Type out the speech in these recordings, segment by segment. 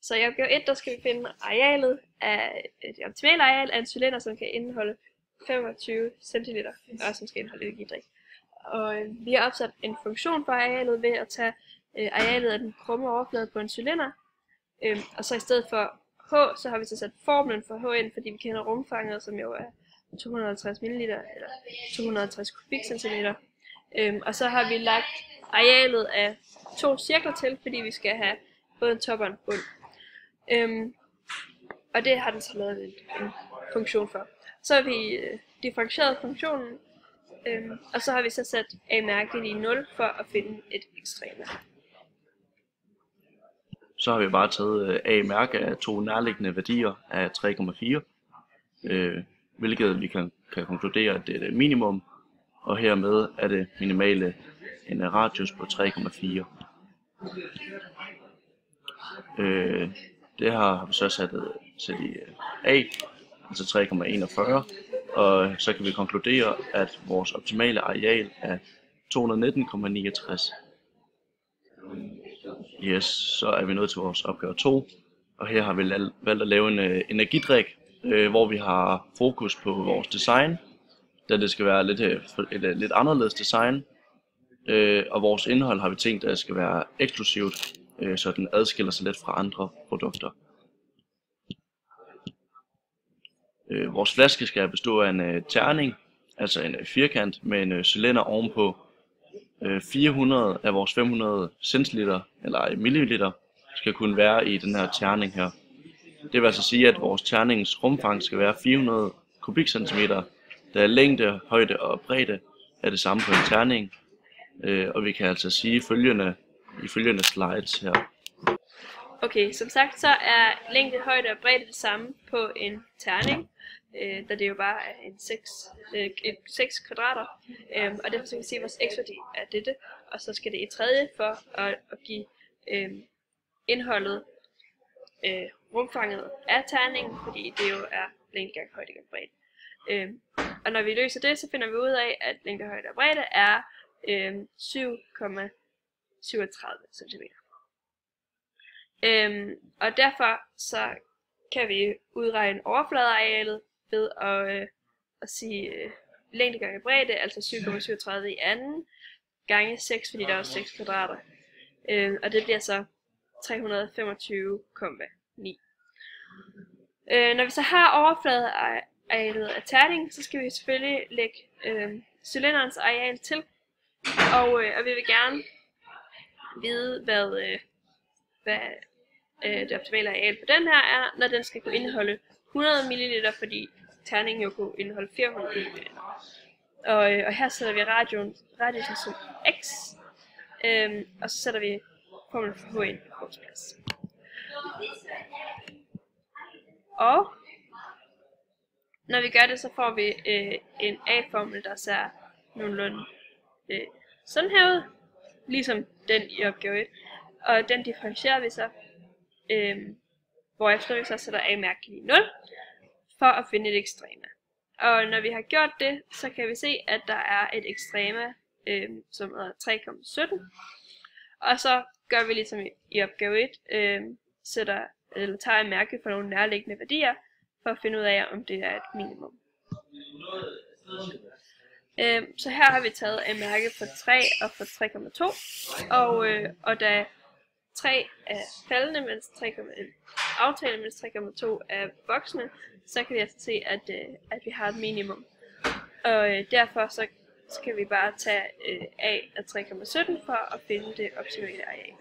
Så i opgave 1, der skal vi finde arealet af det optimale areal af en cylinder, som kan indeholde 25 cl, og som skal indeholde energidrik. Og vi har opsat en funktion for arealet ved at tage arealet af den krumme overflade på en cylinder. Og så i stedet for H, så har vi så sat formlen for H ind, fordi vi kender rumfanget, som jo er 250 ml eller 250 kubikcentimeter. Og så har vi lagt arealet af 2 cirkler til, fordi vi skal have både en top og en bund. Og det har den så lavet en funktion for. Så har vi differentieret funktionen, og så har vi så sat A-mærket i 0 for at finde et ekstreme. Så har vi bare taget A-mærke af 2 nærliggende værdier af 3,4, hvilket vi kan konkludere, at det er et minimum, og hermed er det minimale en radius på 3,4. Det har vi så sat i A, altså 3,41, og så kan vi konkludere, at vores optimale areal er 219,69. Yes, så er vi nået til vores opgave 2, og her har vi valgt at lave en energidrik, hvor vi har fokus på vores design, da det skal være et lidt anderledes design, og vores indhold har vi tænkt, at det skal være eksklusivt, så den adskiller sig lidt fra andre produkter. Vores flaske skal bestå af en terning, altså en firkant med en cylinder ovenpå. 400 af vores 500 centiliter eller milliliter skal kunne være i den her terning her. Det vil altså sige, at vores terningens rumfang skal være 400 kubikcentimeter, da længde, højde og bredde er det samme på en terning. Og vi kan altså sige følgende i følgende slides her. Okay, som sagt så er længde, højde og bredde det samme på en terning, da det jo bare er en 6 kvadrater, og derfor så kan vi se, at vores x-værdi er dette, og så skal det i tredje for at give indholdet, rumfanget af terningen, fordi det jo er længde gange højde gange bredde. Og når vi løser det, så finder vi ud af, at længde, højde og bredde er 7,37 cm. Og derfor så kan vi udregne overfladearealet ved at sige længde gange bredde, altså 7,37 i anden, gange 6, fordi der er 6 kvadrater. Og det bliver så 325,9. Når vi så har overfladearealet af terning, så skal vi selvfølgelig lægge cylinderens areal til, og vi vil gerne vide, hvad det optimale areal på den her er, når den skal kunne indeholde 100 ml, fordi terningen jo kunne indeholde 400 ml. Og her sætter vi radiusen som x, og så sætter vi formlen for h ind på vores plads. Og når vi gør det, så får vi en A-formel, der ser nogenlunde sådan her ud, ligesom den i opgave 1. Og den differentierer vi så, hvorefter vi så sætter A-mærket i 0, for at finde et ekstrema. Og når vi har gjort det, så kan vi se, at der er et ekstrema, som hedder 3,17. Og så gør vi ligesom i opgave 1, tager et mærke for nogle nærliggende værdier, for at finde ud af, om det er et minimum. Så her har vi taget et mærke for 3 og for 3,2, og da 3 er faldende, mens 3,1 aftagende, mens 3,2 er voksende, så kan vi altså se, at vi har et minimum. Og derfor så skal vi bare tage A af 3,17 for at finde det optimale areal.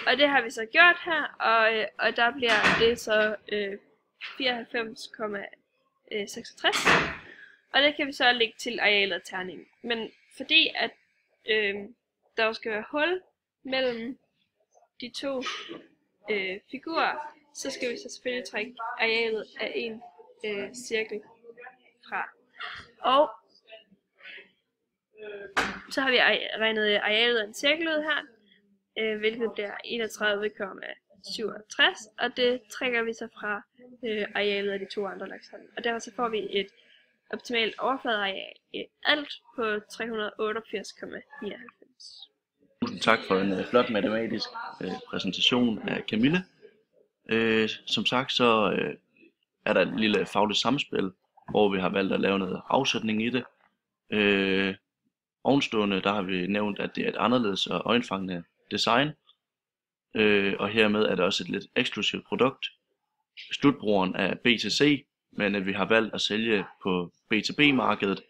Og det har vi så gjort her, og der bliver det så 94,66. Og det kan vi så lægge til arealet af terningen. Men fordi at der jo skal være hul mellem de to figurer, så skal vi så selvfølgelig trække arealet af en cirkel fra. Og så har vi regnet arealet af en cirkel ud her, hvilket bliver 31,67, og det trækker vi så fra arealet af de to andre lakser. Og derfor så får vi et optimalt overfladeareal i alt på 388,99. Tusind tak for en flot matematisk præsentation af Camille. Som sagt så er der et lille fagligt samspil, hvor vi har valgt at lave noget afsætning i det. Ovenstående, der har vi nævnt, at det er et anderledes og øjenfangende design, og hermed er det også et lidt eksklusivt produkt. Slutbrugeren er B2C, men vi har valgt at sælge på B2B-markedet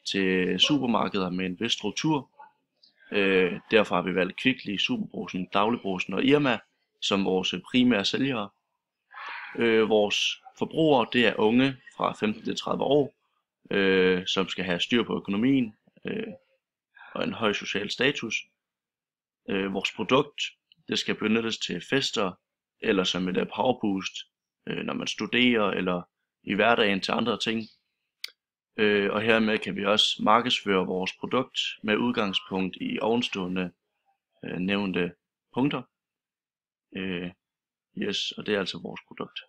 til supermarkeder med en vis struktur. Derfor har vi valgt Kvickly, Superbrugsen, Dagligbrugsen og Irma som vores primære sælgere. Vores forbrugere, det er unge fra 15 til 30 år, som skal have styr på økonomien og en høj social status. Vores produkt, det skal benyttes til fester eller som et powerboost, når man studerer eller i hverdagen til andre ting. Og hermed kan vi også markedsføre vores produkt med udgangspunkt i ovenstående nævnte punkter. Yes, og det er altså vores produkt.